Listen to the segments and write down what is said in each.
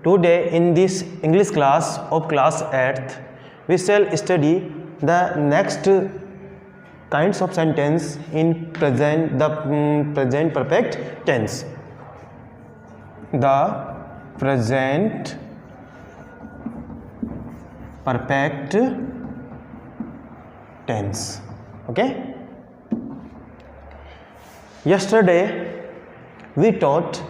Today in this English class of class 8th, we shall study the next kinds of sentence in present perfect tense. The present perfect tense. Okay. Yesterday we taught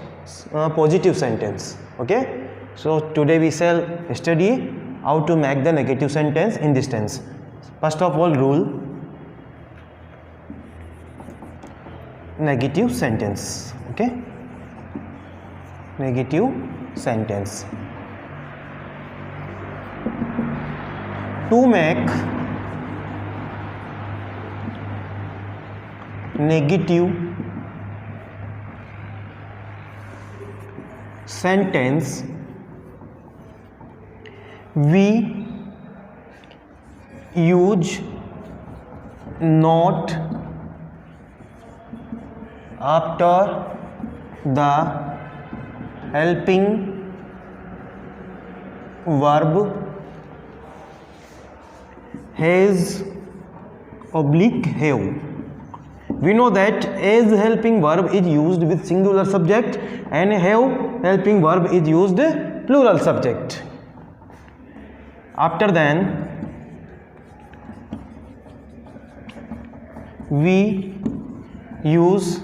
positive sentence. Okay. So today we shall study how to make the negative sentence in this tense. First of all, rule negative sentence. Okay. Negative sentence. To make negative sentence, we use not after the helping verb has oblique have. We know that as helping verb is used with singular subject and have helping verb is used plural subject. After then we use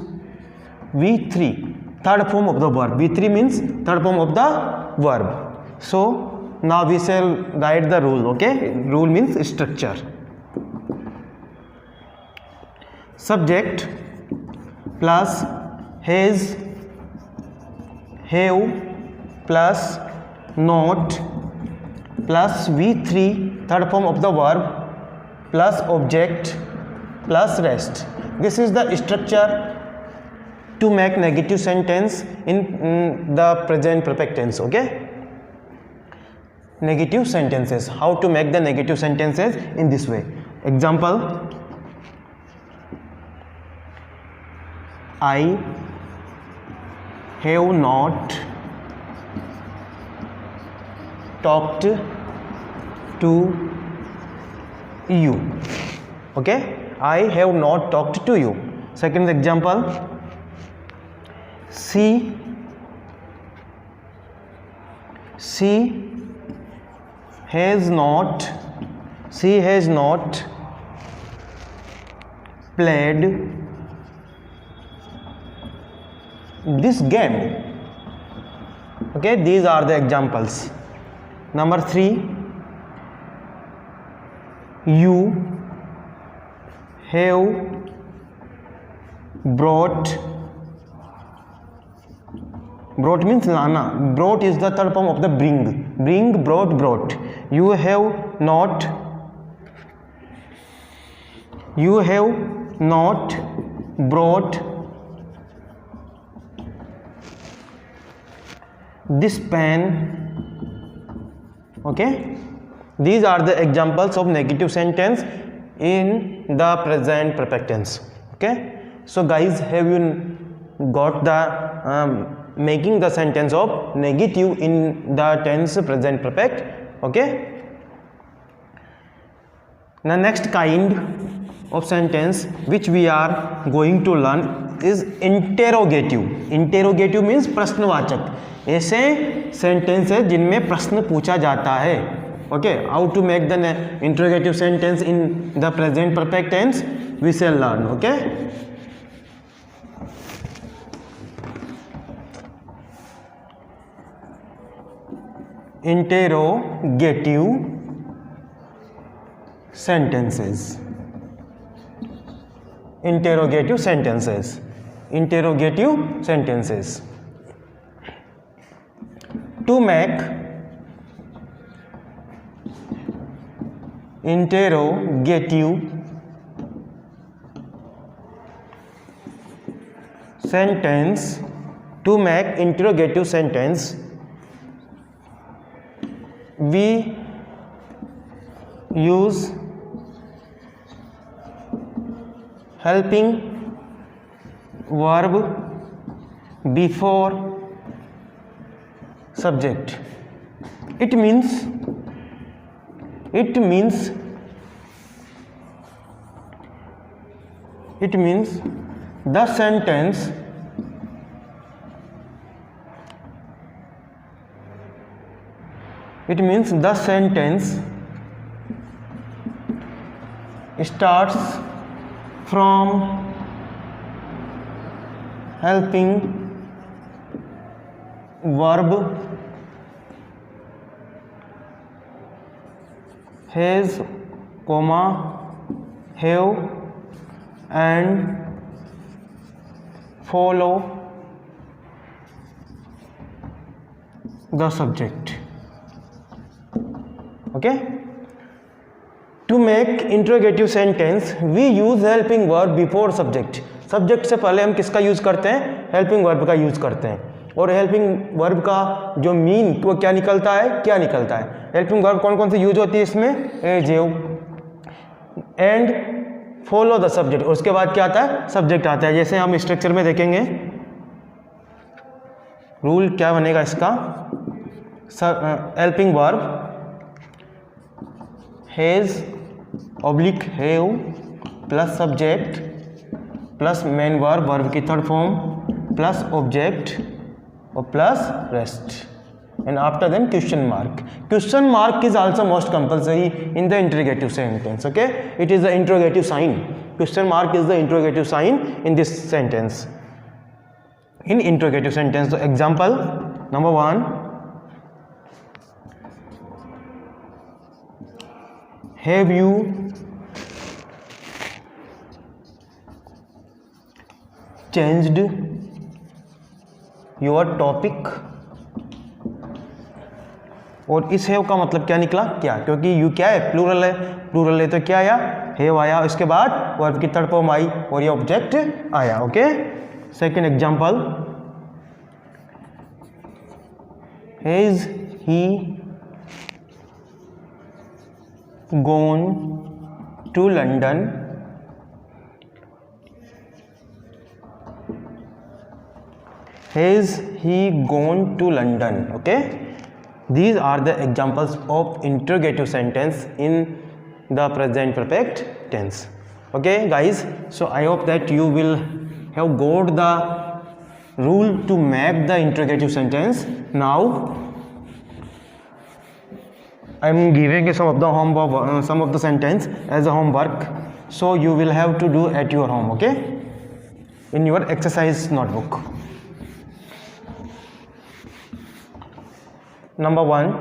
V3, third form of the verb. V3 means third form of the verb. So now we shall write the rule. Okay, rule means structure. Subject plus has, have plus not plus V3, third form of the verb, plus object plus rest. This is the structure to make negative sentence in the present perfect tense. Okay. Negative sentences. How to make the negative sentences in this way? Example: I have not talked to you. Okay, I have not talked to you. Second example: she has not played this game. Okay, these are the examples. Number 3, you have brought means lana. Brought is the third form of the bring, brought. You have not brought this pen. Okay, these are the examples of negative sentence in the present perfect tense. Okay, so guys, have you got the making the sentence of negative in the tense present perfect? Okay, the next kind of sentence which we are going to learn is interrogative. Interrogative means प्रश्नवाचक. ऐसे sentence है जिनमें प्रश्न पूछा जाता है. Okay, how to make the interrogative sentence in the present perfect tense we shall learn. Okay, interrogative sentences. Interrogative sentences. To make interrogative sentence, we use helping verb before subject. It means the sentence starts from helping verb has, comma, have and follow the subject. Okay, to make interrogative sentence we use helping verb before subject. Subject से पहले हम किसका use करते हैं? Helping verb का use करते हैं। और हेल्पिंग वर्ब का जो मीन वो क्या निकलता है? क्या निकलता है? हेल्पिंग वर्ब कौन कौन सी यूज होती है इसमें? As, and, follow the subject. और उसके बाद क्या आता है? सब्जेक्ट आता है। जैसे हम स्ट्रक्चर में देखेंगे, रूल क्या बनेगा इसका? Helping verb has oblique have plus subject plus main verb, verb की थर्ड फॉर्म, प्लस ऑब्जेक्ट और plus rest, and after then question mark. Question mark is also most compulsory in the interrogative sentence. Okay, it is the interrogative sign. Question mark is the interrogative sign in this sentence. In interrogative sentence, so example number 1, have you changed your topic? और इस have का मतलब क्या निकला? क्या, क्योंकि you क्या है? प्लूरल है। प्लूरल है तो क्या आया? हैव आया। इसके बाद वर्ब की थर्ड फॉर्म आई और ये ऑब्जेक्ट आया। Okay, second example, has he gone to London has he gone to London? Okay, these are the examples of interrogative sentence in the present perfect tense. Okay guys, so I hope that you will have got the rule to make the interrogative sentence. Now I am giving you some of the sentence as a homework, so you will have to do at your home. Okay, in your exercise notebook. Number 1,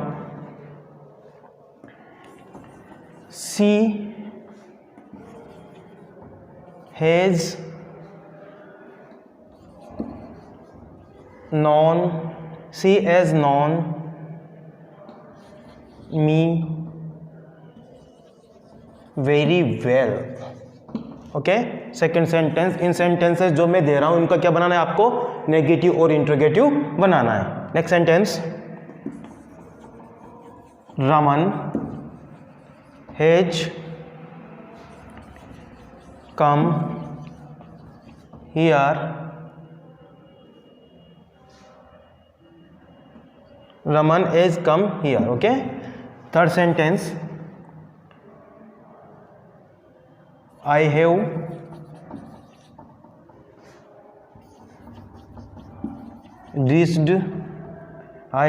she has known me very well. Okay, second sentence, in sentences जो मैं दे रहा हूं इनका क्या बनाना है आपको? Negative और interrogative बनाना है। Next sentence, Raman has come here. Raman has come here. Okay, third sentence, I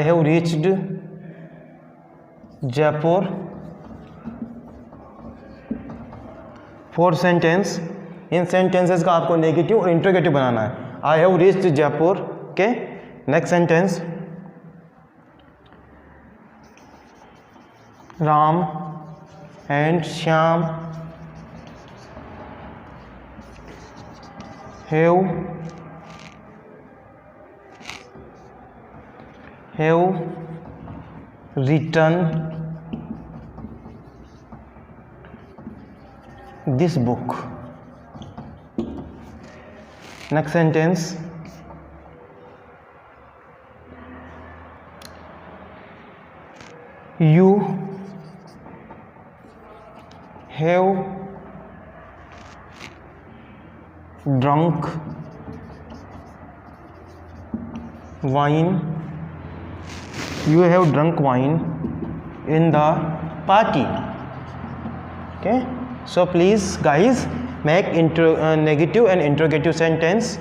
have reached Jaipur. Fourth sentence, in sentences का आपको नेगेटिव और इंट्रोगेटिव बनाना है। I have reached Jaipur. Okay, next sentence, Ram and Shyam have written this book. Next sentence, you have drunk wine you have drunk wine in the party. Okay, so please guys make negative and interrogative sentence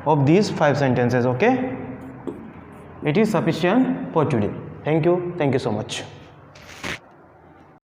of these 5 sentences. Okay, it is sufficient for today. Thank you so much.